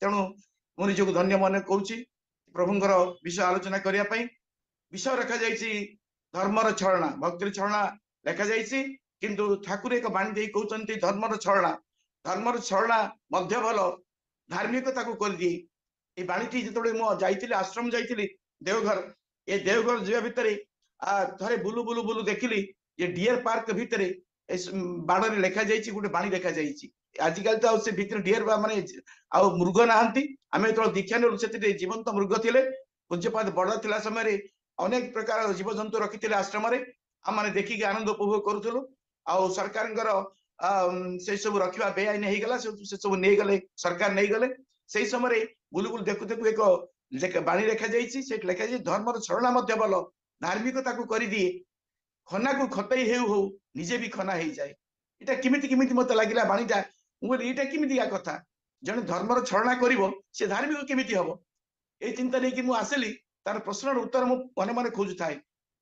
तेणु मु निजक धन्य मन कौची प्रभुंकर विषय आलोचना करने विषय रखा जाइए धर्मर छलना भक्तिर छलना लिखा जाइए किंतु ठाकुर एक बाणी दे कहते धर्मर छलना मध्य भल धार्मिकता को कर दिए ये बाणीटी जो जाइए आश्रम जाइए देवघर ये देवघर जा भितर थे बुलू बुलू बुलू देखिली ये डियर पार्क भितर बाण लिखा जाइए गोटे बाणी लिखा जाइए आजिकल तो से भितर डियर माने मृग नहांती आम जो दीक्षा नेलु से जीवंत मृग थे पूज्यपाद बड़ थिला समय अनेक प्रकार जीव जंतु रखी आश्रम आम मैंने देखिक आनंद उपभोग करूँ आउ सरकार से सब रखा बेआईन होगा से सब नहीं गले सरकार नहीं गले से समय बुलू बुलू देखु देखु एक बाणी लिखा जाइए लिखा जाए धर्मर छलना भल धार्मिकता को कर दिए खना को खतई हो निजे भी खना हो जाए इटा किमिति किमिति मत लगिला बाणीटा मुझे किमितिया कथा जन धर्मर छलना करिवो से धार्मिक केमिति हबो ए चिंता नहीं कि मु आसली तार प्रश्न उत्तर मु मन मन खोजु थाए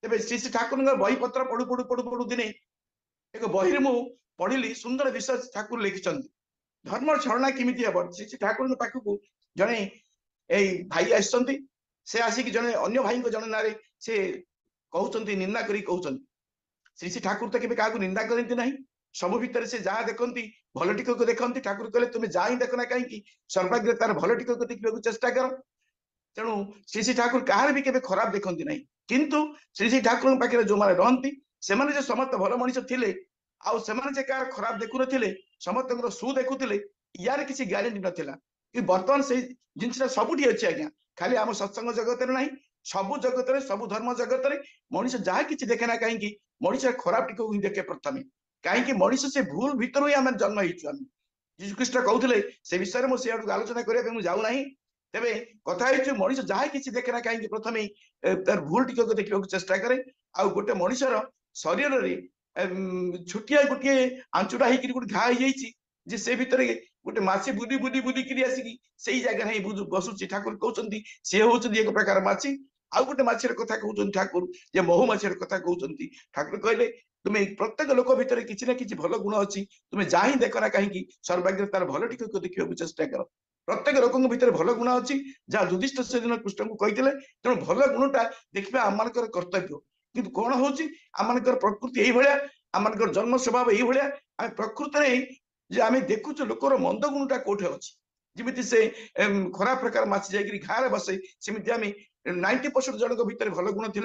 तेबे श्री श्री ठाकुर बही पत्र पढ़ु पढ़ु पढ़ु पढ़ु दिने एक बही मु पढ़िली सुंदर विषय ठाकुर लिखिछन धर्मर छलना केमिति हबो श्री श्री ठाकुर पाखकु जने ए भाई आछंती से आसिक जने अन्य भाई को जने नारे से कहउछंती निंदा करी कहउछंती श्री श्री ठाकुर तो केबे काकू निंदा करती नहीं सबु भितर से जहाँ देखती भल टिक को देखती ठाकुर कहले तुम जा ही देखना कहीं सर्वाग्र तार भल टिक को देखा चेष्टा कर तेणु श्री श्री ठाकुर कहार भी केबे खराब देखती नहीं किंतु श्री श्री ठाकुर पाखे जो मैंने रहती से समस्त भल मनीष थे आउ से कार खराब देखु नी समस्त सु देखुले यार किसी ग्यारंटी नाला कि बर्तमान से जिनसा सबुठी अच्छे आज्ञा खाली आम सत्संग जगत ना सबु जगत सबु धर्म जगत मनीष जहाँ किसी देखे ना कहीं मनीष खराब टिक ही देखे प्रथम कहीं मनीष से भूल भीतर ही आम जन्म हो जीशुख्रीष्ट कहते से विषय में आड़ आलोचना करने जाऊना तेरे कथा मनीष जहाँ किसी देखे ना कहीं प्रथम तार भूल टिक देखा चेष्टा करे आ गोटे मनीषर शरीर में छुटिया गोटे आंचुटा होकर गोटे घा हो जे से भितर गोटे माछी बुदी बुदी बुदी आसिकी से जगह ही बसुची ठाकुर कहते सी हूँ एक प्रकार माछी आउ गोटे माछीर कथा कहते ठाकुर जे महू माछीर कथा कहते ठाकुर कहले तुम्हें प्रत्येक लोक भितर किसी ना किसी भल गुण अच्छी तुम्हें जा ही देख ना कहीं सर्वाग्र तार भल टिक देखा चेष्टा कर प्रत्येक लोक भीतर भल गुण अच्छी जहाँ युधिष्ठिर से दिन कृष्ण को कहते तेणु भल गुणटा देखा आम कर्तव्य कि कौन हूँ आम प्रकृति यही आम जन्म स्वभाव यही आम प्रकृत आम देखुଛୁ लोकर मंद गुणटा कौटे अच्छी जमी से खराब प्रकार माछी जाकि घारे बसे सेमती आम 90% जन भीतर भल गुण थे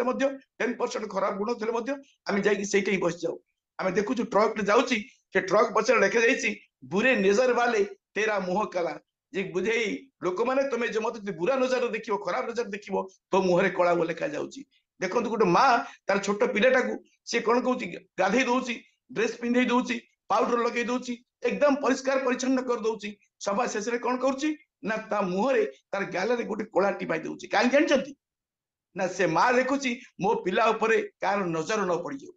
10% खराब गुण थे आम जाइए बस जाऊ आम देखु ट्रक जाऊँगी से ट्रक पचर लिखा जाइए बुरे नजर वाले तेरा मुह कला जे बुझे लोक मैंने तुम्हें जो मत बुरा नजर देख खराब नजर देख तो मुहर कला वो लिखा जाऊँगी देखो गोटे माँ तार छोट पिलाटा को सी कौन कौन गाधे दौर ड्रेस पिंधे दौर पाउडर लगे दौर एकदम परिष्कार परिच्छन्न कर दौर सभा शेष में कौन कर मुहरे तार गाल गोटे कला टिपाई दौर कहीं जानते ना से माँ देखुची मो पिला उपरे कार नजर न पड़ जाऊ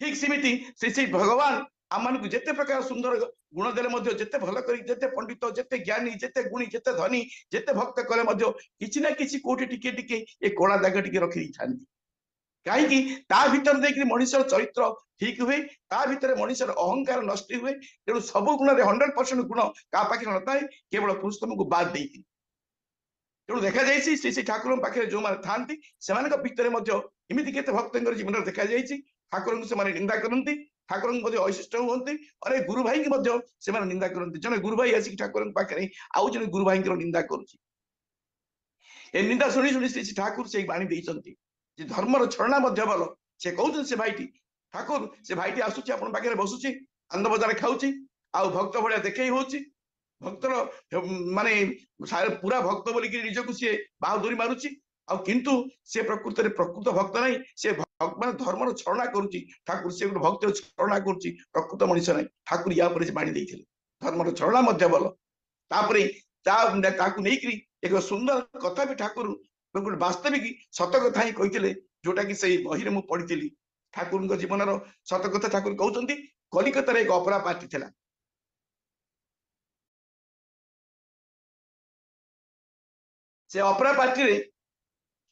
ठीक सेमती श्री श्री भगवान आम मान जिते प्रकार सुंदर गुण देले जिते भल कर जिते पंडित जिते ज्ञानी जिते गुणी जिते धनी जिते भक्त कले किसी ना किसी कोटी टिके टिके ये कला दाग टिके रखी था कहीं भीतर देखिए मनीषर चरित्र ठीक हुए ता भीतर मनीषर अहंकार नष्ट हुए तेणु सब गुण 100% गुण क्या पाखे न था केवल पुरुषोत्तम को बाद दे तेणु देखा जाए श्री श्री ठाकुर पाखे जो मैंने था भितर एमती के भक्त जीवन देखा जाए ठाकुर से निंदा करती ठाकुर अशिष्ट हमें अरे गुरु भाई की निंदा करती जन गुरु भाई आसिक ठाकुर पाखे आउ जन गुरु भाई निंदा कर निंदा शुणी शुणी श्री ठाकुर से बाणी देती धर्मर छलना भल से कहते से भाईटी ठाकुर से भाईटी आसूची आप पाखे बसुची आनंद बजार खाऊची आउ भक्त भाया देखे हूँ भक्तर माने पूरा भक्त बोलिक निजक सी बाहुदुरी मारुची किंतु से प्रकृत प्रकृत भक्त नहीं से माने धर्मर छलना करुच्ची ठाकुर से गोटे भक्त छलना करुच्ची प्रकृत मनीष नहीं ठाकुर या बाणी देते धर्मर छलना नहीं एक सुंदर कथा भी ठाकुर गोटे वास्तविक सत कथा ही कहते जोटा कि से बही में पढ़ी ठाकुर जीवन सत कथा ठाकुर कहते कलिकतार एक ऑपरा पार्टी थिला से ऑपरा पार्टी रे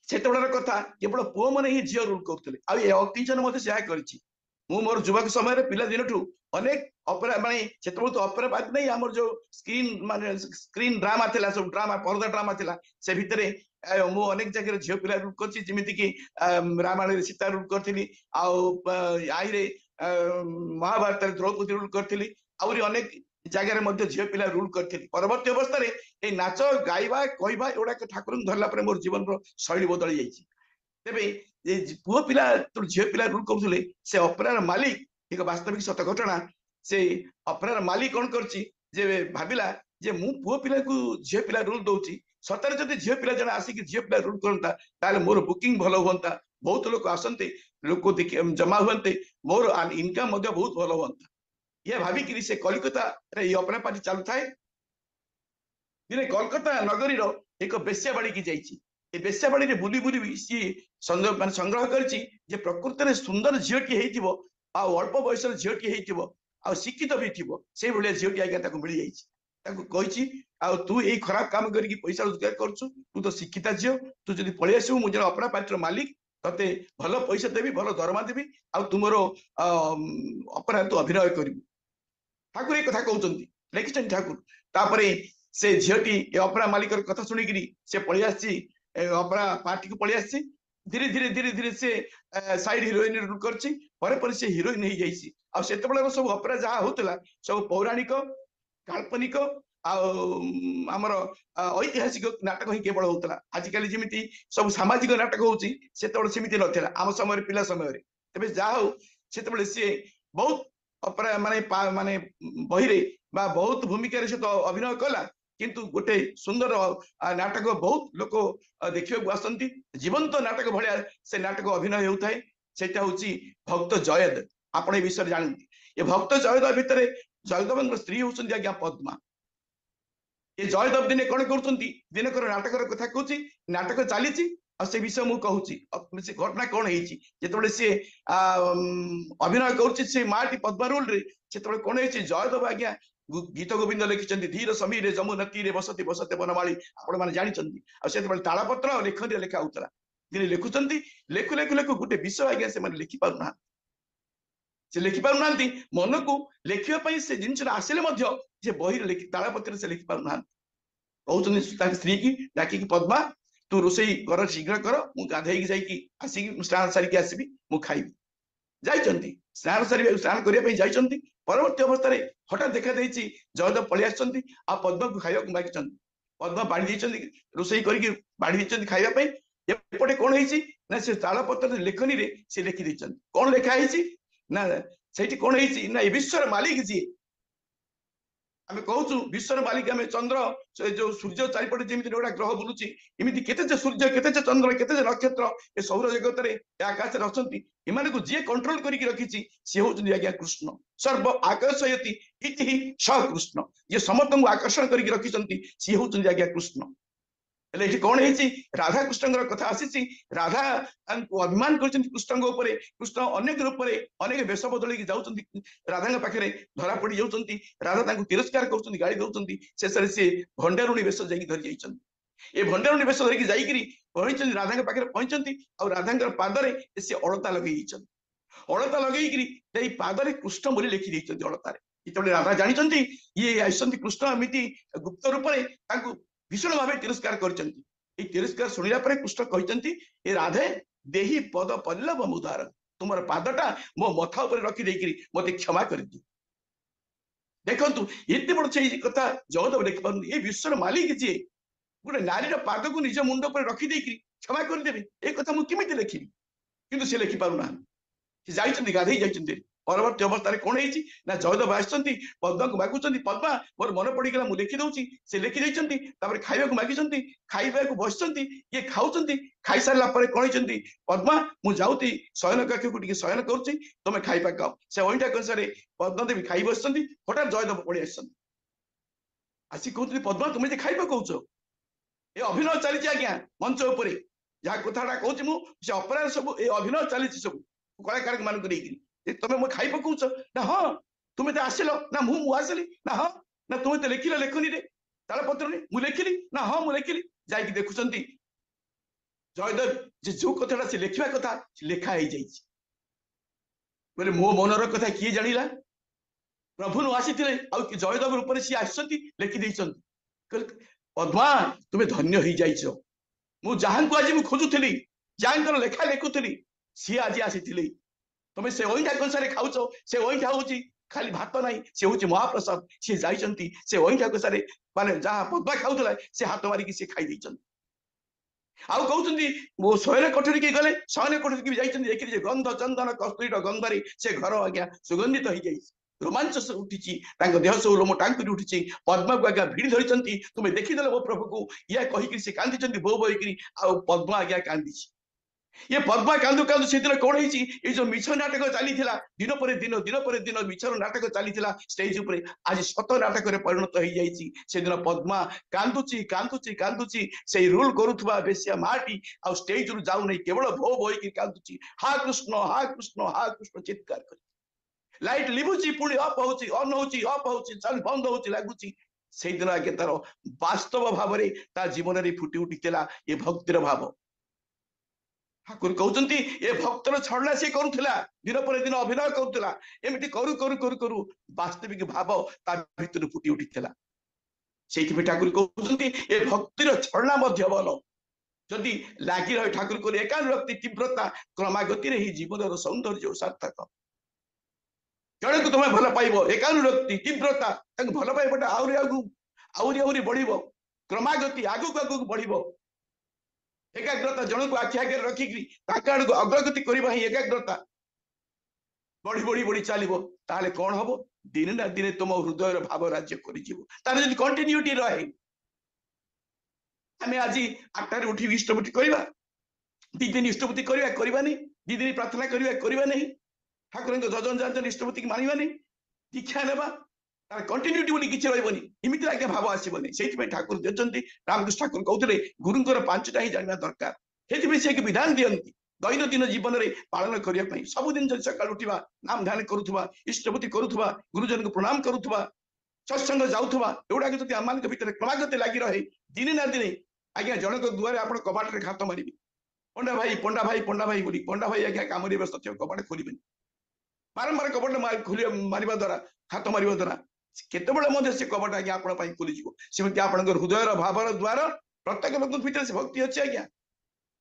से कथा केवल पुओ मैंने ही झील रूल करते अतीजन मु मोर युवक समय पिला दिन अनेक ऑपरा माने सेतबो तो ऑपरा बात नहीं हमर जो स्क्रीन माने स्क्रीन ड्रामा थिला सब ड्रामा पर्दा ड्रामा थिला से भितरे मु अनेक जगह झियो पिला रूल करछि जेमिति कि रामायण रे सीता रूल करथिली आ आई रे महाभारत रे द्रौपदी रूल करथिली आउरी अनेक जगह मध्ये झियो पिला रूल करथिली परवर्ती अवस्था रे ए नाच गाइबा कहबा एडा ठाकुर धरला पर मोर जीवन रो शैली बदल जाईछि तेबे जे पुओ पिला तो झियो पिला रूल करथुले से ऑपरार मालिक एक वास्तविक सत घटना से ऑपरार मालिक कोन करछि जे भाबिला जे मु पुओ पिला को झियो पिला रूल दउछि सतरे जदि झियो पिला जण आसी कि झियो पिला रूल करता ताले मोर बुकिंग भलो होंता बहुत लोक आसंते लोक देखि जमा हुंते मोर इनकम मध्ये बहुत भलो होंता ये भाबी कि से कलकत्ता रे ऑपरा पार्टी चालू थाए दिने कलकत्ता नगरी रो एक बेश्याबाड़ी की जाईछि ए बेश्याबाड़ी रे बुली बुली सी संग्रह करछि जे प्रकृति रे सुंदर झियोटी हेइतिबो आ अल्प बयस रे झियोटी हेइतिबो आ शिक्षित भी थिबो से भलिया झियोटी आज्ञा ताको मिली जाईछि ताको कहिछि आ तू एई खराब काम करी पैसा रोजगार करछु तू तो शिक्षिता झियो तू जदि पळि आसु मु जण अपना पार्टी रो मालिक तते भलो पैसा देबी भलो दरमा देबी आ तुमरो अपना तू अभिनय करिबु ठाकुर ए कथा कहउचंती लेखिछन ठाकुर तापरे से झियोटी ए अपना मालिकर कथा सुनिगिरी से पळि आछि अपना पार्टी को पळि आछि धीरे धीरे धीरे धीरे से साइड हिरोइन रूल करछि परे परे से हिरोइन ही जाईछि आ सेतबेला सब ऑपरा जहा होतला सब पौराणिक काल्पनिक आमर ऐतिहासिक नाटक ही केवल होतला आजिकल जेमिति सब सामाजिक नाटक होछि सेतबेला सेमिति नथिला आम समय पिला समय रे तबे जा हो सेतबेला से बहुत अपरा माने बहिरे बा बहुत भूमिका रे से तो अभिनय कला किंतु गोटे सुंदर नाटक बहुत लोक देखियो आसंती जीवंत नाटक भलिया से नाटक अभिनय होउथाय सेटा होछि भक्त जयदेव आपण ए विषय जानती ये भक्त जयदेव भितरे जयदेव स्त्री होउछन आज्ञा पद्मा ये जयदेव दिने कोन करछंती दिनकर नाटकर कथा कहूछि नाटक चलीछि आ से विषय मु कहूछि से घटना कोन हेछि जेतबेले से अभिनय करछि से माटी पद्मा रोल रे जेतबेले कोन हेछि जयदेव आज्ञा गीत गोविंद लिखिं धीर समीर जमुना तीरे बसती बसते बनमाली आपण मैंने जानते से तालपत्र लेखन लेखा होता दिन लिखुं लेखु लेखु लेखु गोटे विषय आज्ञा से लिखि पारना से लिखि पारना मन को लेखापी से जिन आसिले बही तालपत्र से लिखि पारना कहते स्त्री की डाक पद्मा तू रोसई घर शीघ्र कर मु गाधई आसिक स्नान सारिकी आसबि मु खाइबी जाइछंती स्नान सारी स्नान करने जाइछंती परवर्ती अवस्था रे हठात देखा देछि जयदेव पळि आछंती आ पद्मा को खाइबा मागी छंती पद्मा बाड़ी देछंती रोसई करके बाड़ी देछंती खाइबा पई एपटे कोन हेछि ना से तालपत्र लेखनी रे से लिखि देछंती कोन लेखा हेछि ना सेठी कोन हेछि ना ए विश्वर मालिक जी आमे कहूछु विश्वर मालिक आमे चंद्र जो सूर्य चारिपटे जेमिति गोटा ग्रह बुलुची एमिति केते जे सूर्य केते जे चंद्र केते जे नक्षत्र ए सौर जगत रे ए आकाश रे अछंती इमाने को जे कंट्रोल करिकि रखिछि से होउछन आज्ञा कृष्ण सर्व आकर्षयति इति स कृष्ण जे समस्त को आकर्षण करिकि रखिछंती से होउछन आज्ञा कृष्ण हेले एठी कोन हेछि राधा कृष्णଙ୍କର कथा आसीछि राधा को अभिमान करछन्ती कृष्णଙ୍କ ऊपर कृष्ण अनेक रूप रे अनेक वेश बदलि जाउछन्ती राधाଙ୍କ पाखरे धरा पड़ी जाउछन्ती राधा तांको तिरस्कार करछन्ती गाली दउछन्ती शेषरे से भंडारुणी वेश जाई धरि जाइछन्ती ए भंडारुणी वेश धरि जाईकरी पहुंचन्ती राधाଙ୍କ पाखरे पहुंचन्ती और राधाଙ୍କ पादरे से अलता लगेइछन्ती अलता लगेइकरी तेई पादरे कृष्ण बोली लिखि दैछन्ती अलतारे इतबे राधा जानिछन्ती ये आइछन्ती कृष्ण एमिति गुप्त रूप रे तांको भीषण भाव तिरस्कार करछन्ती तिरस्कार शुणिला परे कृष्ण कहते ए राधे देही पद पल्लव मुदार तुमर पादटा मो मथा ऊपर रखी देकरी मते क्षमा कर दी देखंतु एते बड़ छै कथा जगदेव देख पारु ए विश्वर मालिक जे गोटे नारी पाद को निज मुंड पर रखी देकरी क्षमा कर देबे ए कथा मु किमिते लिखिबी किंतु से लिखि पारु ना से जाइछन्ती गाधई जाइछन्ती परवर्ती अवस्था कौन है ना जयदेव आसुच्च पद्मा को मागुच्च पद्मा मोर मन पड़गला मुझे लिखि दौची से लिखि देइछन्ती तापर खाइबा को मागिछन्ती खाइबा को बसछन्ती ये खाउछन्ती खाइ सारला परे कहैछन्ती पद्मा मु जाउती शयन कक्ष को टिके शयन करूची तमे खाइबा खाओ से ओइटा कंसरे पद्मा देवी खाइ बसछन्ती हठात जयदेव पड़ी आछन्ती आसी कहउछन्ती पद्मा तुमे जे खाइबा कहउछ ए अभिनय चली आज्ञा मंच ऊपर जहाँ कथाटा कहूँ मु से अपराध सब ए अभिनय चली सब कलाकार मान को लेकिन तमे मो खाइ पकौछ ना हाँ तुमे तो आसिल ना मु आसिली ना हाँ ना तुमे तो लिखिल लेखनी रे तालपत्र रे मु लिखिली ना हाँ मु लिखिली जाई देखुछन्ती जयदेव जे जो कथाटा से लिखिबा कथा लेखा हे जाइछि बोले मो मनर कथा किए जानिला प्रभु नु आसीथिले आ जयदेव रूप सी आसछंती लेखि दैछंती पद्मा तुम्हें धन्य हो जाइछो मु जहां को आज मु खोजुथली जहां लेखा लेखुथली सी आज आसीथिले तुम्हें से ओइठा कंसारे खाउछो से ओइठा होची खाली भात नहीं से होची महाप्रसाद सी जाइछंती से ओइठा कंसारे माने जहां पद्मा खाउथला से हाथ मारी से खाई दैछंती आउ कहते मो शयन कोठरी की गले शयन कोठरी की जाइछंती देखि गंध चंदन कस्तूरी गंधरी से घर आज्ञा सुगंधित हो जाइछ रोमांच से उठी देह सब रोम टांकुरी उठी पद्मा को आज्ञा भिड़ी धरी तुम्हें देखीदेल मो प्रभु को या कहीकि से कांदी बो बोईकि पद्मा आज्ञा कांदी ये पद्मा कांदु कांदु से दिन कौन है जो मिछ नाटक चली दिन पर दिन मिछर नाटक चली स्टेज उपर आज सत नाटक परिणत हो जाइए से दिन पद्मा कांदुची कांदुची कांदुची से रूल करुवा बेसिया माटी आ स्टेज रु जाऊ नहीं केवल भो बोईकि कांदुची हा कृष्ण चित्कार कर लाइट लिभुची पुणी अफ होची ऑन होची अफ होची चल बंद होची लागुची से दिन आगे तार वास्तव भाव में ता जीवन में फुटी उठीला ये भक्तिर भाव ठाकुर कहते ये भक्तर छड़ना सी करुला दिन पर दिन अभिनय करुला एमती करू करू करू करू वास्तविक भाव ता भीतर फुटी उठीला से ठाकुर कहते ये भक्तिर छड़ना भल जदि लगी रहे ठाकुर को एकानुरक्ति तीव्रता क्रमागति ही जीवन सौंदर्य सार्थक जड़े को तुम्हें भल पाइब एकानुरक्ति तीव्रता भल पाइबा आहरी बढ़ क्रमागति आगू आगू बढ़ एकाग्रता जन को आखि आगे रखिकी अग्रगति करवा ही एकाग्रता बढ़ी बढ़ी बढ़ी चलो ताले कौन हम दिन ना दिन तुम हृदय भाव राज्य कर कंटिन्यूटी रहे आम आज 8 उठी इष्टपुटी करवा 2 दिन इष्टपुटी करवा नहीं 2 दिन प्रार्थना करवा नहीं ठाकुर जजन जानते इष्टपुती की मानवा नहीं दीक्षा नेबा तार कंटिन्यूटी बोली किसी रही इमिति आज्ञा भाव आसबनी से ठाकुर देखते रामकृष्ण ठाकुर कहते गुरुंर 5टा ही जानवा दरकार से विधान दिखती दैनंदिन जीवन में पालन करने सबुदिन सका उठा नाम ध्यान करुवा इष्टपुती करुवा गुरुजन को प्रणाम करुवा सत्संग जाऊा एगुड़ा जब आम भर क्रमागत लगी रहे दिने ना दिने आज्ञा जनक दुआरे आप कबाट में हाथ मारे पंडा भाई बोली पंडा भाई आज्ञा कम व्यस्त थे कबाट खोल बारंबार कबाट खोल मार द्वारा हाथ मार द्वारा केतबले से कबाट आज्ञा आपण खोलीज सेमती आप हृदय भाव द्वार प्रत्येक लोक भीतर से भक्ति अच्छी आज्ञा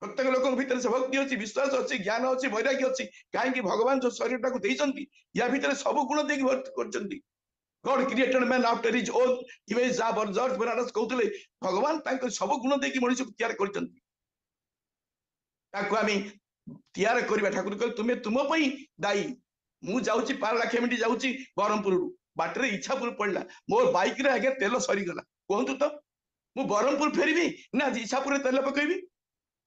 प्रत्येक लोक भीतर से भक्ति अच्छी विश्वास अच्छी ज्ञान अच्छी वैराग्य अच्छी कहीं भगवान जो शरीर टाक देती या भीतर सब गुण देकी भर्ती कर God created man after his own image George Bernard कहते भगवान सब गुण देकी मनुष्य को तैयार कर तैयार करवा ठाकुर कह तुम्हें तुम दायी मु जाऊँगी पारलाखेमिटी जाऊँगी ब्रह्मपुर बाटर इच्छापुर पड़ा मोर बाइक रे आगे तेल सरीगला कहतु तो मु ब्रह्मपुर फेरबी ना इच्छापुर तेल पकेबी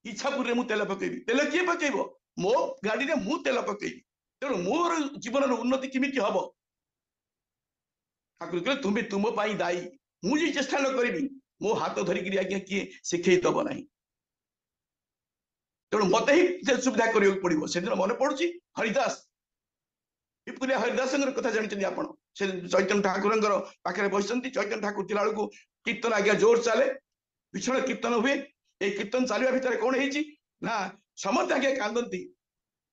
इच्छापुर मु तेल पकेबी तेल किए पकेब मो गाड़ी रे मु तेल पकेबी तेणु मोर जीवन उन्नति किमिति हम ठाकुर कहे तुम्हें तुम दायी मुझे चेष्टा न करी मो हाथ धरिकी आज्ञा किए शिखे दब ना तेणु मत ही सुविधा करने पड़ो से दिन मन पड़ू हरिदास विपुलिया हरिदास कथा जानते आप चैतन्य ठाकुर पाखे बस चैतन्य ठाकुर थिला बेलू कीर्तन आज्ञा जोर चले भीषण कीर्तन हुए ये कीर्तन चलवा भितर कौन ना समस्त आज्ञा कांदती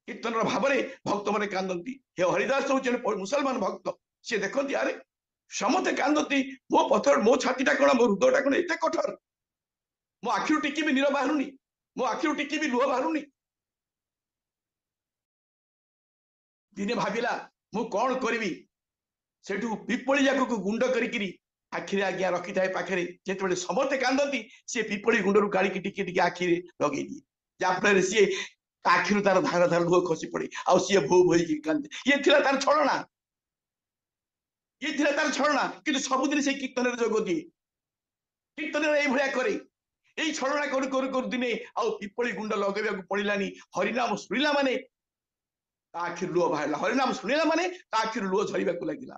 कीर्तन भाव में भक्त मैंने कांदती हे हरिदास हूँ मुसलमान भक्त सी देखती अरे समस्ते कांदती मो पथर मो छातीटा कौन मो हृदयटा कौन एत कठोर मो आखिर टिकी भी नीर बाहरुनी मो आखिर टिकी भी लुह बाहरुनी दिने भाविला मु कौन करी से पिपली जाक को गुंड करी आखिरे आज्ञा रखी थाए पाखे जो समस्ते कांदती सी पिपली गुंड रू काढ़ी टिके आखिरे लगे दिए जहाँफल सी आखिर तार धार धार लुह खसी पड़े आ सी भो भोई कांदे ये तार छलना ये तार छलना कि सबुदिन से कीर्तन जोग दिए कीर्तन ये करे यही छलना करू करू करू दिने आउ पिपली गुंड लगे पड़ानी हरिनाम शुणिला माने आखिर लुह बाहर हरिनाम शुणिला माने आखिर लुह झरवा लगिला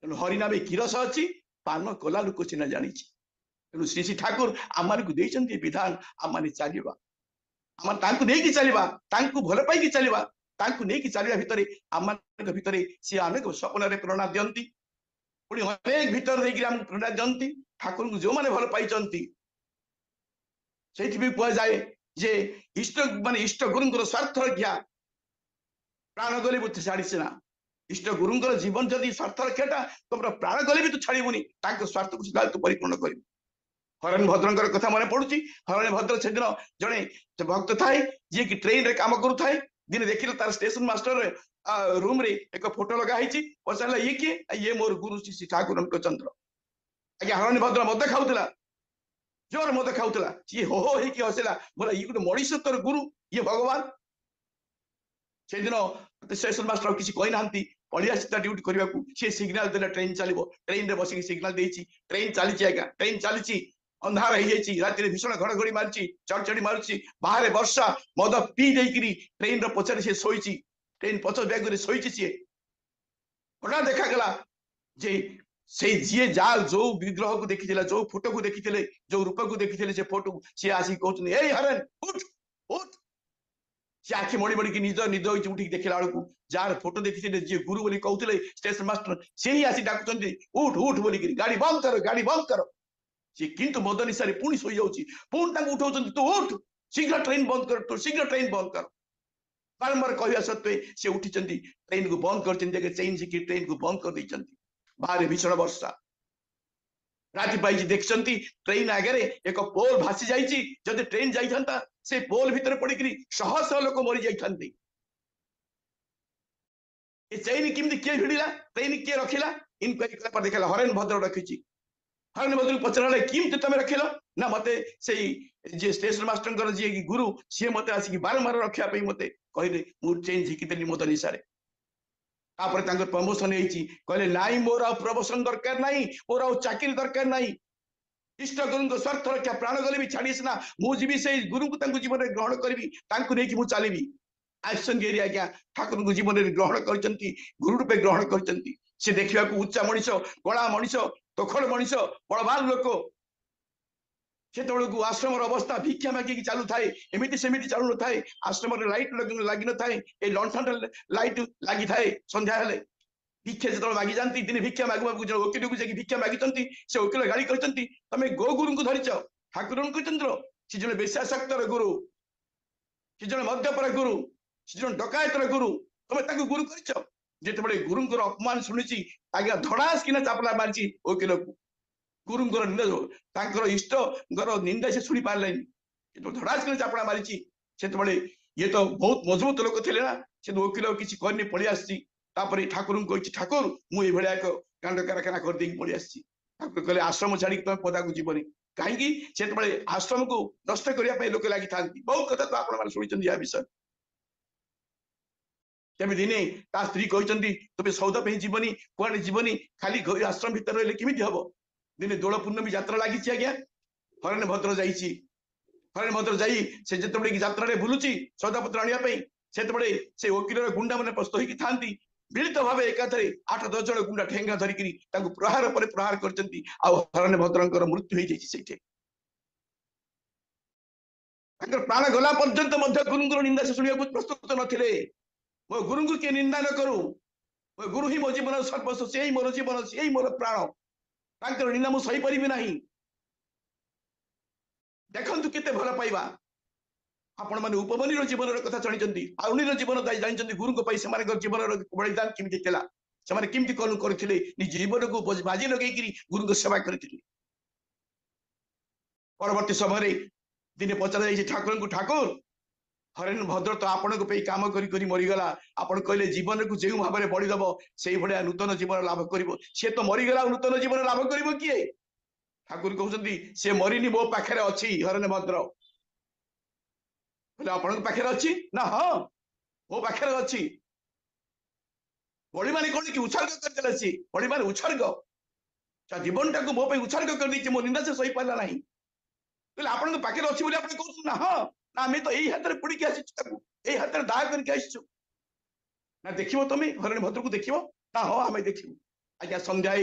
तेणु हरिनाम कि रस अच्छी पान कला लोक सीना जानी तेणु श्री श्री ठाकुर आम को विधान आम मैंने चलवा आम नहीं चलवा भल पाई चलवा नहीं चलवा भितर आम भितर सी अनेक स्वप्न प्रेरणा दिखती पुणी अनेक भीतर देकर प्रेरणा दिखती ठाकुर को जो मैंने भल पाई से कह जाए जे इष्ट मान इष्ट गुरु स्वार्थ रक्षा प्राण गले भी तू छाड़ी ना इष्ट गुरुंकर जीवन जदि स्वार्थ रक्षाटा तुम प्राण गले भी तू छाड़बुनि स्वार्थ को सुधा तू परिपूर्ण कर हरण भद्र कथा मन पड़ुची हरण भद्र से दिन जड़े भक्त थाए जी कि ट्रेन रे काम करू थाए दिन देखिले तार स्टेशन मास्टर रूम रे एक फोटो लगा है पचारा ये किए ये मोर गुरु श्री ठाकुर चंद्र आज्ञा हरण भद्र मद खाऊला जोर मद खाऊला सी हो होइकी हसला बोला ये गोटे मनीष तोर गुरु ये भगवान से दिन स्टेशन मास्टर किसी कही ना पलिया ड्यूटी करने को सी सिग्नाल देला ट्रेन चलो ट्रेन रे बसिक सिग्नाल देछि ट्रेन चली आज्ञा ट्रेन चली अंधार हो जाए राति भीषण घड़घड़ी मार्ची चढ़चढ़ी मार्ची बाहर वर्षा मद पी देकरी ट्रेन पचारे सी शोची ट्रेन पच बैग शोची सी हठात देखागला जे से जी जा जो विग्रह को देखी जो फोटो को देखी जो रूप को देखी से फोटो सी आसिक कहते ए हरेन उठ उठ सी आखि मड़ी मड़ी की निज निद उठी देखला बेलू जार फोटो देखी जी गुरु बोली कहते स्टेशन मास्टर से ही आसी डाकुंट उठ उठ बोलिक गाड़ी बंद कर गाड़ी बंद कर सी किंतु मद निशारे पुणी शोई जाऊँगी पुणी उठाऊ तू उठ शीघ्र ट्रेन बंद कर तू शीघ्र ट्रेन बंद कर बारंबार कहवा सत्वे से उठी ट्रेन को बंद कर चेन शिखी ट्रेन को बंद कर देते बाहर भीषण वर्षा राति पाई देखते ट्रेन आगे एक पोल भासी जाइए जदि ट्रेन जाता से पोल भितर पड़क शह शह लोक मरी जाते चेन किमती किए भिड़ा ट्रेन किए रखिला इनक्वारी कला देखा हरेन भद्र रखी हरेन भद्र पचारा किमती तुम रखिल ना मत से स्टेशन मास्टर जी गुरु सी मत आसिक बारंबार रखापी मत कहले मुझे चेन झिकीदेली मद निशारे प्रमोशन कहले नाई मोर आ प्रमोशन दरकार नाई मोर आ चाकरी दरकार नाई इष्ट गुरु स्वार्थ रक्षा प्राण गले भी छाड़ी सीना मुझे से गुरु को जीवन में ग्रहण करी मुझे चलि आसंगी आज्ञा ठाकुर को जीवन में ग्रहण कर गुरु रूपे ग्रहण कर देखा उच्चा मनीष कला मनीष तोखड़ मनीष बलवान लोक से आश्रम अवस्था भिक्षा मागिकी चालू थाए एमती सेमती चालू न थाए आश्रम लाइट लगी न थाए ये लंठन लाइट लगी थाए संध्या हेले भिक्षा जो मागी जाती दिन भिक्षा मागू जो वकिल को जाकि भिक्षा मागी से वकिल गाड़ी करते तुम गो गुरु को धरीच ठाकुर चंद्र सी जन बेशाशक्तर गुरु सी जन मद्यपर गुरु सी जन डकायतर गुरु तुम गुरु कर जिते गुरुंर अपमान शुणी आज्ञा धड़ास किना चापला मारी वकिल को गुरुंर निंदा इष्ट निंदा से शुणी पारे धड़ास किना चापड़ा मारी से ये तो बहुत मजबूत लोक थे ना से वकिल किसी करनी पलि आसी ठाकुर को ठाकुर मुझे एक कांड कारखाना करदे पलि आसी ठाकुर कहले आश्रम छाड़ी तुम पदा को जीवनी कहीं से आश्रम को नष्ट करने लोक लगी था बहुत कथा तो आप शुणी या विषय तेज दिने ता स्त्री कहते तुम सौदा पे जीवनी कौन जीवनी खाली आश्रम भीतर रही किमी हम दिने दोल पूर्णमी यात्रा लगी आज्ञा हरेन भद्र जाइए हरेन भद्र जाई से जिते यात्रा बुलूची सौदापत्र आने से वकिल गुंडा मैंने प्रस्तुत होती था मिलित भाव एकाथरे 8-10 जन गुंडा ठेंगा धरिकी प्रहार पर प्रहार कर हरेन भद्र मृत्यु हो जाए प्राण गला पर्यंत गुरुंर निंदा से शुणा प्रस्तुत नथिले मो गुरु को किए निंदा न करू मो गुरु ही मो जीवन सर्वस्व से ही मोर जीवन से ही मोर प्राण निंदा मुझे सही पारि ना देखु केते भल पाइबा आपण मैंने उपमन्युर जीवन कथा जानी अरुणीर जीवन जानते गुरु से जीवन बलिदान केमी से केमती करते निज जीवन को बाजी लगे गुरु को सेवा करते परवर्ती समय दिने पचरा जाइए ठाकुर को ठाकुर हरेन भद्र तो आपण काम करी मरीगला आपण कहले जीवन को जो भाव में बढ़ीदब से भाया नूतन जीवन लाभ कर सी तो मरीगला नूतन जीवन लाभ कर किए ठाकुर कहते सी मरीनी मो पाखे अच्छी हरेन भद्र आपण पाखे अच्छी ना हाँ मो पाखे अच्छी बड़ी माने कौन कि उत्सर्ग करते सी बड़ी माने उत्सर्ग जीवन टाक मो उत्सर्ग कर दी मो निंदा से सही पारा ना आपण पाखे अच्छी बोली आप कहूँ ना हाँ ना आम तो यही हाथ में पुड़ी यही हाथ में दाग करके आसचु ना देख तुम हरेन भद्र को देख ना हाँ आम देख आज्ञा संध्या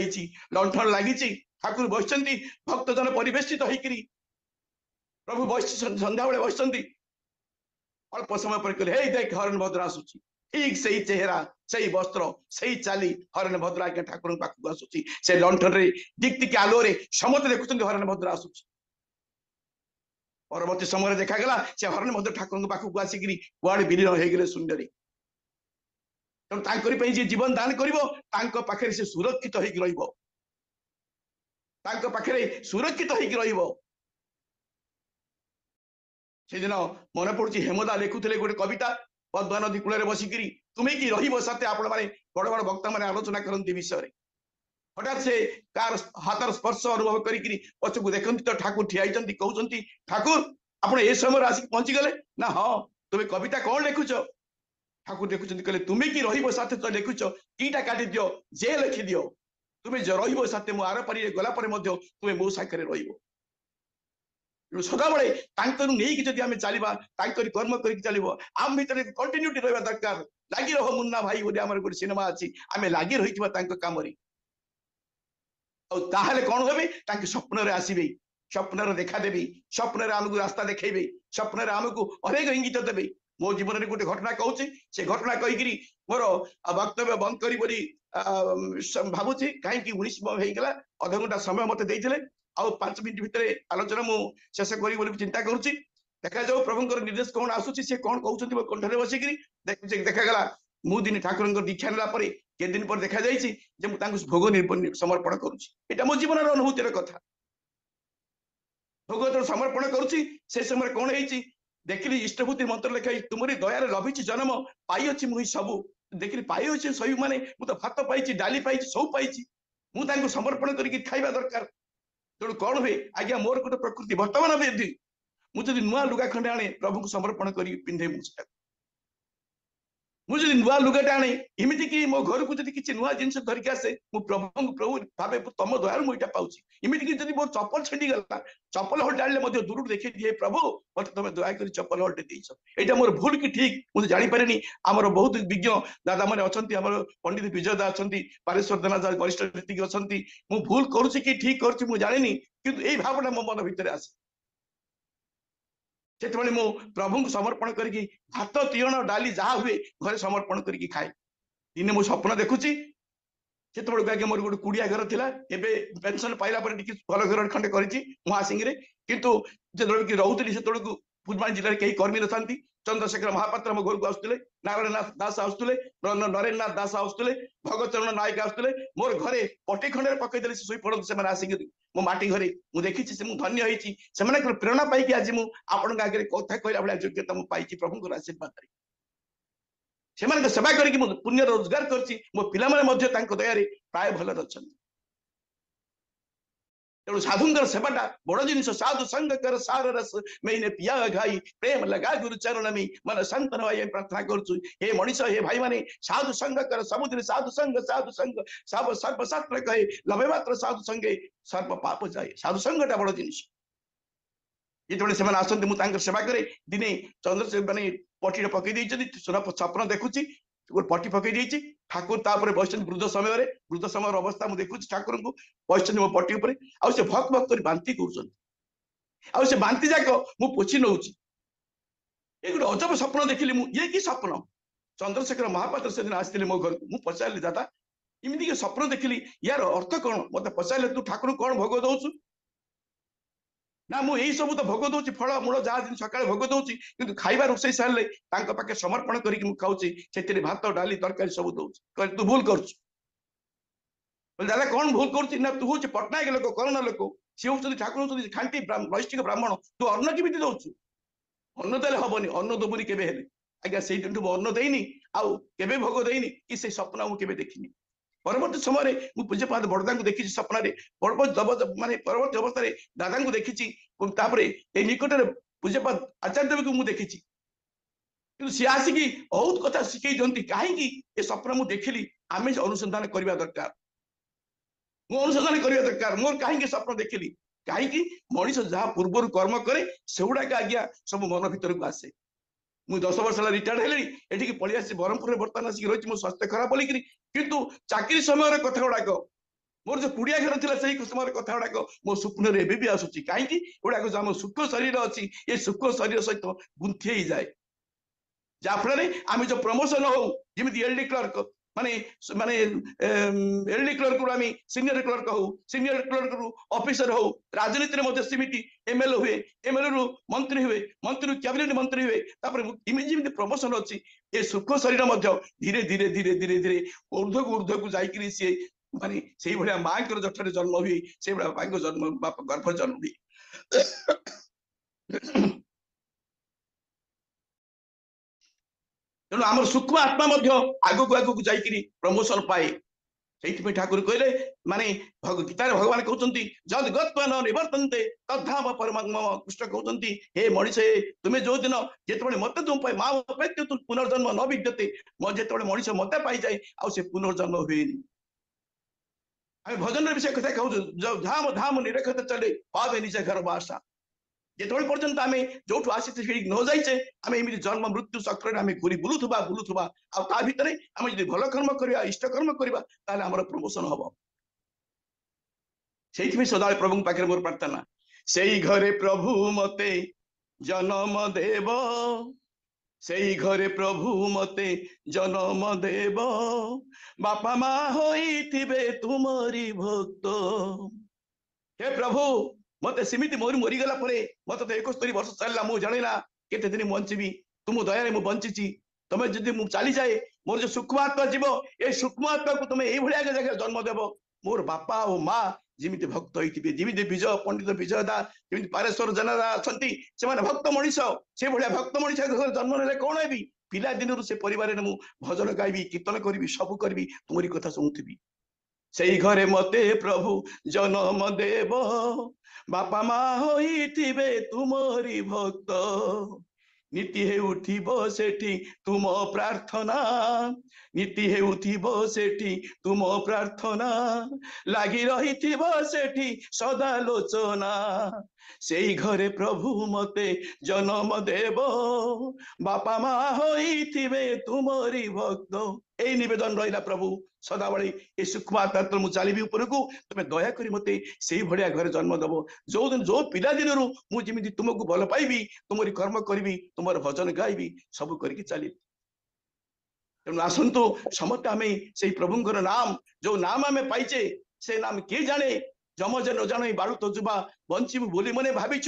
लंठन लगी ठाकुर बस भक्तजन परिवेशित होकर प्रभु बस संध्या बेले बस अल्प समय पर कहले हे देख हरेन भद्र आसुची ठीक से ही चेहरा से वस्त्र से चाली हरेन भद्र आज्ञा ठाकुर पाखक आसुची से लंठन दिक्तिक आलोरे समस्त देखुं हरेन भद्र आसुची परवर्ती समय देखागला से हरेन भद्र ठाकुर पाखक आसिक कुआड़े विलीन हो गए शून्य ତେଣୁ ତାଙ୍କରି ପାଇଁ ଯିଏ ଜୀବନ ଦାନ କରିବ ତାଙ୍କ ପାଖରେ ସେ ସୁରକ୍ଷିତ ହେଇକି ରହିବ, ତାଙ୍କ ପାଖରେ ସୁରକ୍ଷିତ ହେଇକି ରହିବ। ସେଦିନ ମନେ ପଡୁଛି ହେମଦା ଲେଖୁଥିଲେ ଗୋଟେ କବିତା, ପଦ୍ମା ନଦୀ କୂଳରେ ବସିକିରି ତୁମେ କି ରହିବ ସାଥେ ଆପଣ ମାନେ ବଡ ବଡ ବକ୍ତା ମାନେ ଆଲୋଚନା କରନ୍ତି ବିଷୟରେ। ହଠାତ୍ ସେ କାର ହାତର ସ୍ପର୍ଶ ଅନୁଭବ କରିକିରି ପଛକୁ ଦେଖନ୍ତି ତ ଠାକୁର ଠିଆ ହେଇଛନ୍ତି, କହୁଛନ୍ତି ଠାକୁର ଆପଣ ଏ ସମୟରେ ଆସିକି ପହଞ୍ଚିଗଲେ ନା? ହଁ, ତୁମେ କବିତା କଣ ଲେଖୁଛ? ଠାକୁର ଦେଖୁଛନ୍ତି, କହିଲେ ତୁମେ କି ରହିବ ସାଥେ ତ ଲେଖୁଛ, କିଟା କାଟିଦିଅ ଯେ ଲେଖିଦିଅ, ତୁମେ ରହିବ ସାଥେ ମୁଁ ଆର ପାରିରେ ଗଲା ପରେ ମଧ୍ୟ ତୁମେ ମୋ ସାଙ୍ଗରେ ରହିବ। ସଦାବେଳେ ତାଙ୍କରୁ ନେଇକି ଯଦି ଆମେ ଚାଲିବା, ତାଙ୍କରି କର୍ମ କରିକି ଚାଲିବ, ଆମ ଭିତରେ କଣ୍ଟିନ୍ୟୁଟି ରହିବା ଦରକାର। ଲାଗି ରହ ମୁନ୍ନା ଭାଇ ବୋଲି ଆମର ଗୋଟେ ସିନେମା ଅଛି, ଆମେ ଲାଗି ରହିଥିବା ତାଙ୍କ କାମରେ। ଆଉ ତାହେଲେ କଣ হবে? ତାଙ୍କ ସ୍ୱପ୍ନରେ ଆସିବେ, ସ୍ୱପ୍ନର ଦେଖା ଦେବେ, ସ୍ୱପ୍ନରେ ଆମକୁ ରାସ୍ତା ଦେଖେଇବେ, ସ୍ୱପ୍ନରେ ଆମକୁ ଅନେକ ଇଙ୍ଗିତ ଦେବେ। ମୋ ଜୀବନରେ ଗୋଟେ ଘଟଣା କହୁଛି, ସେ ଘଟଣା କହିକିରି ମୋର ବକ୍ତବ୍ୟ ବନ୍ଦ କରି ବୋଲି ଭାବୁଛି। କାହିଁକି 19 ହେଇଗଲା, ଅଧଘଣ୍ଟା ସମୟ ମତେ ଦେଇଥିଲେ, ଆଉ 5 ମିନିଟ ଭିତରେ ଆଲୋଚନା ମୁଁ ଶେଷ କରିବି ବୋଲି ଚିନ୍ତା କରୁଛି। ଦେଖାଯାଉ ପ୍ରଭୁଙ୍କର ନିର୍ଦ୍ଦେଶ କଣ ଆସୁଛି, ସେ କଣ କହୁଛନ୍ତି ମୋ କଣ୍ଠରେ ବସିକିରି। ଦେଖାଗଲା ମୁଁ ଦିନେ ଠାକୁରଙ୍କ ଦୀକ୍ଷା ନେଲା ପରେ କେତେ ଦିନ ପରେ ଦେଖାଯାଇଛି ଯେ ମୁଁ ତାଙ୍କୁ ଭୋଗ ସମର୍ପଣ କରୁଛି। ଏଇଟା ମୋ ଜୀବନର ଅନୁଭୂତିର କଥା। ଭୋଗ ଯେତେବେଳେ ସମର୍ପଣ କରୁଛି, ସେ ସମୟରେ କଣ ହେଇଛି ଦେଖିଲି, ଇଷ୍ଟଭୂତି ମନ୍ତ୍ର ଲେଖା ହେଇଛି, ତୁମରି ଦୟାରେ ଲଭିଛି ଜନ୍ମ, ପାଇଅଛି ମୁଁ ସବୁ। ଦେଖିଲି ପାଇଅଛି ସବୁ ମାନେ ମୁଁ ତ ଭାତ ପାଇଛି, ଡାଲି ପାଇଛି, ସବୁ ପାଇଛି, ମୁଁ ତାଙ୍କୁ ସମର୍ପଣ କରିକି ଖାଇବା ଦରକାର। ତେଣୁ କଣ ହୁଏ ଆଜ୍ଞା, ମୋର ଗୋଟେ ପ୍ରକୃତି ବର୍ତ୍ତମାନ ବି, ମୁଁ ଯଦି ନୂଆ ଲୁଗା ଖଣ୍ଡେ ଆଣେ ପ୍ରଭୁଙ୍କୁ ସମର୍ପଣ କରି ପିନ୍ଧେ, ମୁଁ ସେଟାକୁ ମୁଁ ଯଦି ନୂଆ ଲୁଗାଟା ଆଣେ, ଏମିତି କି ମୋ ଘରକୁ ଯଦି କିଛି ନୂଆ ଜିନିଷ ଧରିକି ଆସେ, ମୁଁ ପ୍ରଭୁଙ୍କୁ ପ୍ରଭୁ ଭାବେ ତମ ଦୟାରୁ ମୁଁ ଏଇଟା ପାଉଛି। ଏମିତି କି ଯଦି ମୋ ଚପଲ ଛିଣ୍ଡିଗଲା, ଚପଲ ହଳଟେ ଆଣିଲେ ମଧ୍ୟ ଦୂରରୁ ଦେଖି ଦିଏ, ପ୍ରଭୁ ମତେ ତମେ ଦୟାକରି ଚପଲ ହଳଟେ ଦେଇଛ, ଏଇଟା ମୋର ଭୁଲ କି ଠିକ ମୁଁ ଜାଣିପାରିନି। ଆମର ବହୁତ ବିଜ୍ଞ ଦାଦା ମାନେ ଅଛନ୍ତି, ଆମର ପଣ୍ଡିତ ବିଜୟ ଦା ଅଛନ୍ତି, ପାରେଶ୍ୱର ଦାଦା ବରିଷ୍ଠ ଯେତିକି ଅଛନ୍ତି, ମୁଁ ଭୁଲ କରୁଛି କି ଠିକ କରୁଛି ମୁଁ ଜାଣିନି, କିନ୍ତୁ ଏଇ ଭାବନା ମୋ ମନ ଭିତରେ ଆସେ। ସେତେବେଳେ ମୁଁ ପ୍ରଭୁଙ୍କୁ ସମର୍ପଣ କରିକି ଭାତ, ତିଅଣ, ଡାଲି ଯାହା ହୁଏ ଘରେ ସମର୍ପଣ କରିକି ଖାଏ। ଦିନେ ମୁଁ ସ୍ୱପ୍ନ ଦେଖୁଛି, ସେତେବେଳକୁ ଆଜ୍ଞା ମୋର ଗୋଟେ କୁଡିଆ ଘର ଥିଲା, ଏବେ ପେନସନ ପାଇଲା ପରେ ଟିକେ ଭଲ ଘର ଖଣ୍ଡେ କରିଛି ମହାସିଂରେ। କିନ୍ତୁ ଯେତେବେଳେ କି ରହୁଥିଲି ସେତେବେଳକୁ ଫୁଲବାଣୀ ଜିଲ୍ଲାରେ କେହି କର୍ମୀ ନଥାନ୍ତି। ଚନ୍ଦ୍ରଶେଖର ମହାପାତ୍ର ଆମ ଘରକୁ ଆସୁଥିଲେ, ନାରାୟଣନାଥ ଦାସ ଆସୁଥିଲେ, ନରେନ୍ଦ୍ରନାଥ ଦାସ ଆସୁଥିଲେ, ଭଗତଚରଣ ନାୟକ ଆସୁଥିଲେ। ମୋର ଘରେ ପଟି ଖଣ୍ଡରେ ପକେଇଦେଲେ ସେ ଶୋଇ ପଡନ୍ତି ସେମାନେ ଆସିକି ମୋ ମାଟି ଘରେ। ମୁଁ ଦେଖିଛି, ସେ ମୁଁ ଧନ୍ୟ ହେଇଛି, ସେମାନଙ୍କର ପ୍ରେରଣା ପାଇକି ଆଜି ମୁଁ ଆପଣଙ୍କ ଆଗରେ କଥା କହିଲା ଭଳିଆ ଯୋଗ୍ୟତା ମୁଁ ପାଇଛି ପ୍ରଭୁଙ୍କର ଆଶୀର୍ବାଦରେ। ସେମାନଙ୍କ ସେବା କରିକି ମୁଁ ପୁଣ୍ୟ ରୋଜଗାର କରିଛି, ମୋ ପିଲାମାନେ ମଧ୍ୟ ତାଙ୍କ ଦୟାରେ ପ୍ରାୟ ଭଲରେ ଅଛନ୍ତି। ତେଣୁ ସାଧୁଙ୍କର ସେବାଟା ବଡ ଜିନିଷ। ସାଧୁ ସଂଗ କର ସାର ରସ ମେନେ ପିଆ ଘାଇ, ପ୍ରେମ ଲଗା ଗୁରୁ ଚରଣ ମି ମନ ଶାନ୍ତନ ଭାଇ ପ୍ରାର୍ଥନା କରୁଛୁ। ହେ ମଣିଷ, ହେ ଭାଇ ମାନେ, ସାଧୁ ସଂଗ କର, ସବୁଦିନ ସାଧୁ ସଂଗ ସର୍ବଶାସ୍ତ୍ର କହେ, ଲଭେ ମାତ୍ର ସାଧୁ ସଙ୍ଗେ ସର୍ବ ପାପ ଯାଏ। ସାଧୁ ସଂଗଟା ବଡ ଜିନିଷ। ଯେତେବେଳେ ସେମାନେ ଆସନ୍ତି ମୁଁ ତାଙ୍କର ସେବା କରେ। ଦିନେ ଚନ୍ଦ୍ର ମାନେ ପଟିରେ ପକେଇ ଦେଇଛନ୍ତି, ସ୍ୱପ୍ନ ଦେଖୁଛି, ଗୋଟେ ପଟି ପକେଇ ଦେଇଛି, ଠାକୁର ତାପରେ ବସିଛନ୍ତି ବୃଦ୍ଧ ସମୟରେ, ବୃଦ୍ଧ ସମୟର ଅବସ୍ଥା ମୁଁ ଦେଖୁଛି, ଠାକୁରଙ୍କୁ ବସିଛନ୍ତି ମୋ ପଟି ଉପରେ, ଆଉ ସେ ଭକ୍ ଭକ୍ କରି ବାନ୍ତି କରୁଛନ୍ତି, ଆଉ ସେ ବାନ୍ତି ଯାକ ମୁଁ ପୋଛି ନଉଛି। ଏ ଗୋଟେ ଅଜବ ସ୍ୱପ୍ନ ଦେଖିଲି ମୁଁ। ଇଏ କି ସ୍ୱପ୍ନ? ଚନ୍ଦ୍ରଶେଖର ମହାପାତ୍ର ସେଦିନ ଆସିଥିଲେ ମୋ ଘରକୁ। ମୁଁ ପଚାରିଲି, ଦାଦା ଏମିତି କି ସ୍ୱପ୍ନ ଦେଖିଲି, ୟାର ଅର୍ଥ କଣ? ମତେ ପଚାରିଲେ, ତୁ ଠାକୁରଙ୍କୁ କଣ ଭୋଗ ଦଉଛୁ? ନା ମୁଁ ଏଇ ସବୁ ତ ଭୋଗ ଦଉଛି, ଫଳ ମୂଳ ଯାହା ଜିନିଷ ସକାଳେ ଭୋଗ ଦଉଛି, କିନ୍ତୁ ଖାଇବା ରୋଷେଇ ସାରିଲେ ତାଙ୍କ ପାଖେ ସମର୍ପଣ କରିକି ମୁଁ ଖାଉଛି, ସେଥିରେ ଭାତ, ଡାଲି, ତରକାରୀ ସବୁ ଦଉଛି। କହିଲେ ତୁ ଭୁଲ କରୁଛୁ। ଦାଦା କଣ ଭୁଲ କରୁଛି? ନା ତୁ ହଉଛି ପଟ୍ଟନାୟକ ଲୋକ, କରୋନା ଲୋକ, ସିଏ ହଉଛନ୍ତି ଠାକୁର ହଉଛନ୍ତି ଖାଣ୍ଟି ନୈଷ୍ଠିକ ବ୍ରାହ୍ମଣ, ତୁ ଅନ୍ନ କେମିତି ଦଉଛୁ? ଅନ୍ନ ଦେଲେ ହବନି, ଅନ୍ନ ଦବୁନି କେବେ ହେଲେ। ଆଜ୍ଞା ସେଇ ଦିନଠୁ ମୁଁ ଅନ୍ନ ଦେଇନି, ଆଉ କେବେ ଭୋଗ ଦେଇନି, କି ସେଇ ସ୍ୱପ୍ନ ମୁଁ କେବେ ଦେଖିନି। ପରବର୍ତ୍ତୀ ସମୟରେ ମୁଁ ପୂଜ୍ୟପାଦ ବଡଦାଙ୍କୁ ଦେଖିଛି ସ୍ୱପ୍ନରେ, ମାନେ ପରବର୍ତ୍ତୀ ଅବସ୍ଥାରେ ଦାଦାଙ୍କୁ ଦେଖିଛି, ତାପରେ ଏଇ ନିକଟରେ ପୂଜ୍ୟପାଦ ଆଚାର୍ଯ୍ୟ ଦେବଙ୍କୁ ମୁଁ ଦେଖିଛି। କିନ୍ତୁ ସିଏ ଆସିକି ବହୁତ କଥା ଶିଖେଇ ଦିଅନ୍ତି। କାହିଁକି ଏ ସ୍ୱପ୍ନ ମୁଁ ଦେଖିଲି, ଆମେ ଅନୁସନ୍ଧାନ କରିବା ଦରକାର। ମୁଁ ଅନୁସନ୍ଧାନ କରିବା ଦରକାର, ମୋର କାହିଁକି ସ୍ୱପ୍ନ ଦେଖିଲି, କାହିଁକି ମଣିଷ ଯାହା ପୂର୍ବରୁ କର୍ମ କରେ ସେଗୁଡାକ ଆଜ୍ଞା ସବୁ ମନ ଭିତରକୁ ଆସେ। ମୁଁ 10 ବର୍ଷ ହେଲା ରିଟାୟାର୍ଡ ହେଲିଣି, ଏଠିକି ପଳେଇ ଆସିଛି ବ୍ରହ୍ମପୁରରେ ବର୍ତ୍ତମାନ ଆସିକି ରହିଛି, ମୋ ସ୍ୱାସ୍ଥ୍ୟ ଖରାପ ବୋଲିକିରି। କିନ୍ତୁ ଚାକିରି ସମୟର କଥା ଗୁଡାକ, ମୋର ଯୋଉ କୁଡିଆ ଘର ଥିଲା ସେଇ ସମୟର କଥା ଗୁଡାକ ମୋ ସ୍ୱପ୍ନରେ ଏବେ ବି ଆସୁଛି। କାହିଁକି? ଏଗୁଡାକ ଆମ ସୁଖ ଶରୀର ଅଛି, ଏ ସୁଖ ଶରୀର ସହିତ ଗୁନ୍ଥି ହେଇଯାଏ, ଯାହା ଫଳରେ ଆମେ ଯୋଉ ପ୍ରମୋସନ ହଉ, ଯେମିତି ଏଲଡି କ୍ଲର୍କ माने माने एलडी क्लर्क रु आमी सीनियर क्लर्क हो सीनियर क्लर्क रु ऑफिसर हो राजनीति रे मध्ये सीमिति एमएलए हुए एमएलए रु मंत्री हुए मंत्री रु कैबिनेट मंत्री हुए तापर इमिजिमिति प्रमोशन अछि ए सुख शरीर मध्ये धीरे धीरे धीरे धीरे धीरे ऊर्ध्व को जाइकरी से माने सेही भलिया मां कर जठरे जन्म हुई से भलिया बाई को जन्म बाप गर्भ जन्म हुई तेणु आम सूक्ष्म आत्मा आगु आगु जाइकरी प्रमोशन पाए से ठाकुर कहले माने गीतार भगवान कहते जद गत्वा निवर्तन्ते तद्धाम परमात्मा कृष्ण कहते हे मनीष तुम्हें जो दिन जिते मत तुम माँ बाप पुनर्जन्म न विद्यते जिते मनीष मत पाई जाए आ पुनर्जन्म हुए भजन विषय कथा कहूँ धाम धाम निरखत चले पावे निज घर बासा जिते पर्यंत आम जो आसी न जाइचे आम एमती जन्म मृत्यु चक्र आम घूरी बुलुवा बुलुवा आ भितर आम जो भल कर्म करवा इष्ट कर्म करवा आमर प्रमोशन हम से सदा प्रभु पाखे मोर प्रार्थना से घरे प्रभु मते जन्म देव से घरे प्रभु मते जन्म देव बापा माँ होइथिबे तुमरी भक्त हे प्रभु मत सेमिति मोर मरीगला मत तो 71 वर्ष चलला मु जानिना केते दिन बंचीबी तुम दया मु बंची तुम जदि मु चली जाए मोर जो सूक्ष्मात्मा जीव ए सूक्ष्मात्मा को तुम यही भाया जगह जन्म देव मोर बापा और माँ जिमिति भक्त होइथिबे जिमिति विजय पंडित विजय दा जिमिति पारेश्वर जनरा अछंती से माने भक्त मनीष से भलिया भक्त मनीष घर जन्म नेले कोन हेबी पिला दिन से परिवार मु भजन गाइबी कीर्तन करबी सब करबी तुमरी कथा सुनुथिबी से घरे मते प्रभु जन्म देव बापा माँ होइथिबे तुमरी भक्त नीति हे उठिबो सेठी तुम प्रार्थना नीति हे उठिबो सेठी तुम प्रार्थना लागी रहिथिबो सेठी सदा लोचना से घरे प्रभु मते जन्म देव बापा माँ होइथिबे तुमरी भक्त ए निवेदन रहिला प्रभु सदा बड़ी ए सूक्ष्मात्मा तो मु चली ऊपर को तुम दया करी मते से भाया घर जन्म दब जो दिन जो पिला दिन मुझे तुमको भल पाइबी तुमरी कर्म करी तुम भजन गाइबी सब करके चली तेणु आसतु समस्त आम से प्रभुंर नाम जो नाम आम पाइचे से नाम किए जाने जमज न जान बालू तो जुबा बंचीबू बोली मने भावी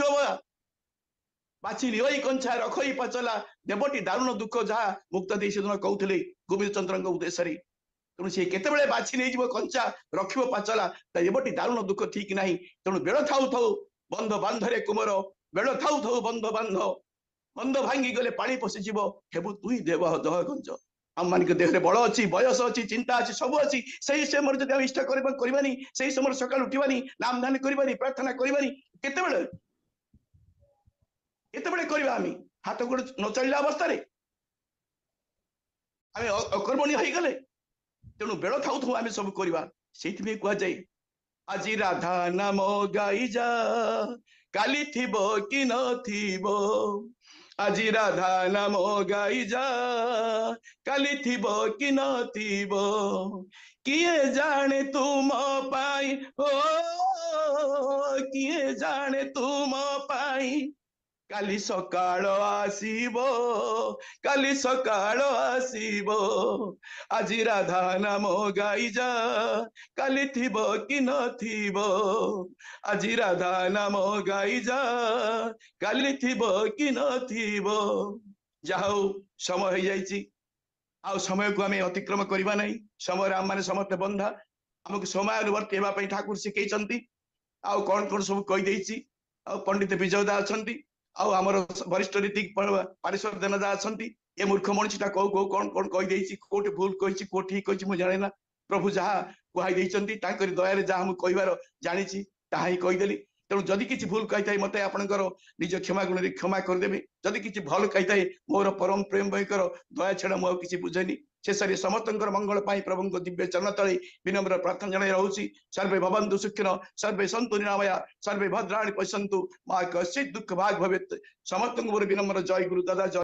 बाछी लिओई कंछा रखई पचला देवटी दारुण दुख जहाँ मुक्त दे से दिन कहते गोविंद चंद्र उद्देश्य तेणु सी केते बाछी नहीं कंचा रख पाचला देवटी दारुण दुख ठीक ना तेणु बेड़ थाऊ थाऊ बंध बांधरे कुमर बेड़ थाऊ थाऊ बंध बांध बंध भांगी गले पानी पशिज हेबु तुई देव दह गंज आम मान देह बल अच्छी बयस अच्छी चिंता अच्छी सब अच्छी से समय जब इष्ट करवानी से समय सकाल उठानी नाम दान करवानी प्रार्थना करवानी केते करवा आम हाथ गोड़ न चलला अवस्था आम अकर्मणी हो गले तेणु बेड़ थाऊ थाऊ आम सब करवा से कह जाए आज राधा नाम गाई जा काली थिबो कि नथिबो आज राधा नाम गाई जा काली थिबो कि नथिबो किए जाने तुम पाई हो किए जाने तुम पाई काली सकाळ आसीबो काली सकाळ आसीबो आज राधा नाम गाई जा काली थिबो कि नथिबो आज राधा नाम गाई जा काली थिबो कि नथिबो जाऊ समय हो जाइछि आ समय को आम अतिक्रम करवा नहीं समय आम मैंने समस्त बंधा आमको समय अनुवर्ती होगा ठाकुर शिखई आउ कौन कौन सब कहीदे पंडित विजय दा अच्छा आमर वरिष्ठ रीति पारेश्वर देनदा अच्छा ये मूर्ख मनीषा कौ कौ कौन कौन कहीदे कौटे भूल कही कौ ठीक कही मुझे जाने प्रभु जहाँ कहते दयार जहाँ मुझे कहार जानी ताहा ही कहीदेली तेणु जदि किसी भूल कही मत आपंकर निज क्षमा गुण क्षमा करदेवी जदि किसी भल कही मोर परम प्रेम भयंकर दया छड़ा मुझे किसी बुझेनी शेष समस्त मंगल प्रभु दिव्य चरण तले विनम्र प्रार्थना जन रोचे सर्वे भवन्तु सुखिनः सर्वे सन्तु निरामया सर्वे भद्राणि पश्यन्तु मां कश्चित् दुःख भाग भवेत् समस्त विनम्र जय गुरु दादा जय